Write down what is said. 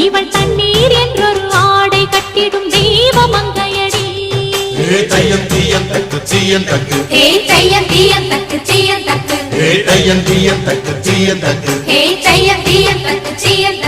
இவள் தண்ணீர் என்றொரு ஆடை கட்டிடும் தெய்வ மங்கையடி. தையம் தீயம் தக்கு தீயம் தக்கு தையம் தீயம் தக்கு தீயம் தக்கு தையம் தீயம் தக்கு தீயம் தக்கு தையம் தீயம் தக்கு தீயம்